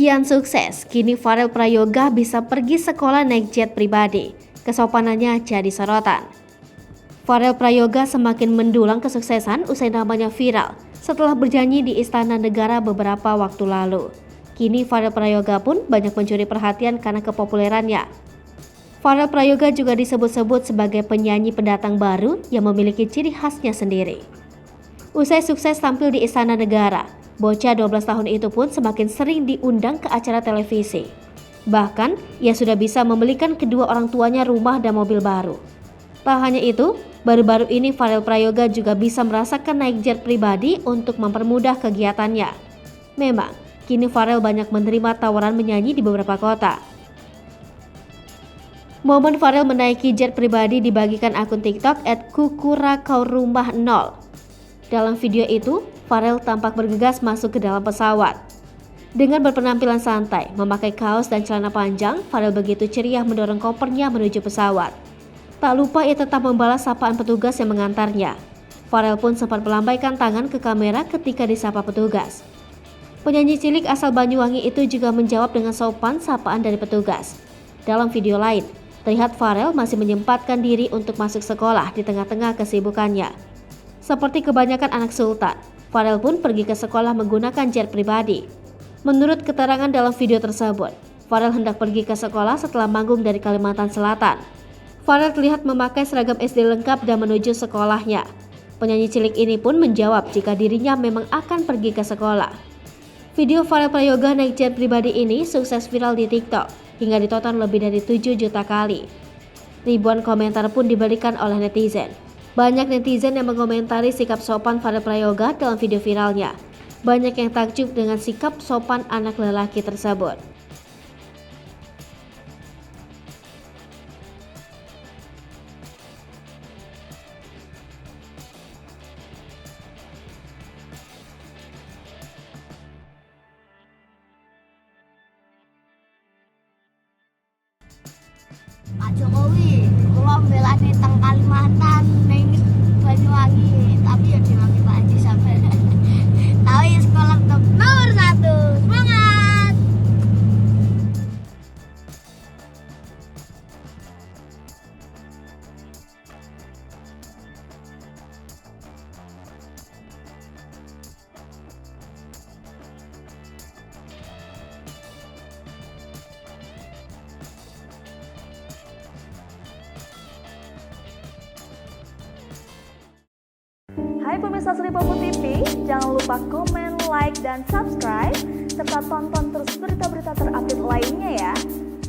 Kian sukses, kini Farel Prayoga bisa pergi sekolah naik jet pribadi. Kesopanannya jadi sorotan. Farel Prayoga semakin mendulang kesuksesan usai namanya viral setelah berjanji di Istana Negara beberapa waktu lalu. Kini Farel Prayoga pun banyak mencuri perhatian karena kepopulerannya. Farel Prayoga juga disebut-sebut sebagai penyanyi pendatang baru yang memiliki ciri khasnya sendiri. Usai sukses tampil di Istana Negara, bocah 12 tahun itu pun semakin sering diundang ke acara televisi. Bahkan, ia sudah bisa membelikan kedua orang tuanya rumah dan mobil baru. Tak hanya itu, baru-baru ini Farel Prayoga juga bisa merasakan naik jet pribadi untuk mempermudah kegiatannya. Memang, kini Farel banyak menerima tawaran menyanyi di beberapa kota. Momen Farel menaiki jet pribadi dibagikan akun TikTok @kukurakaurumah0. Dalam video itu, Farel tampak bergegas masuk ke dalam pesawat. Dengan berpenampilan santai, memakai kaos dan celana panjang, Farel begitu ceria mendorong kopernya menuju pesawat. Tak lupa ia tetap membalas sapaan petugas yang mengantarnya. Farel pun sempat melambaikan tangan ke kamera ketika disapa petugas. Penyanyi cilik asal Banyuwangi itu juga menjawab dengan sopan sapaan dari petugas. Dalam video lain, terlihat Farel masih menyempatkan diri untuk masuk sekolah di tengah-tengah kesibukannya. Seperti kebanyakan anak sultan, Farel pun pergi ke sekolah menggunakan jet pribadi. Menurut keterangan dalam video tersebut, Farel hendak pergi ke sekolah setelah manggung dari Kalimantan Selatan. Farel terlihat memakai seragam SD lengkap dan menuju sekolahnya. Penyanyi cilik ini pun menjawab jika dirinya memang akan pergi ke sekolah. Video Farel Prayoga naik jet pribadi ini sukses viral di TikTok hingga ditonton lebih dari 7 juta kali. Ribuan komentar pun diberikan oleh netizen. Banyak netizen yang mengomentari sikap sopan Farel Prayoga dalam video viralnya. Banyak yang takjub dengan sikap sopan anak lelaki tersebut. Pak Jokowi, kalau bela di teng Kalimantan, neng Banyuwangi, tapi ya diwangi Pak Haji sampai. Tahu ya sekolah top nomor 1, semangat! Hai pemirsa Sri Popo TV, jangan lupa komen, like, dan subscribe, serta tonton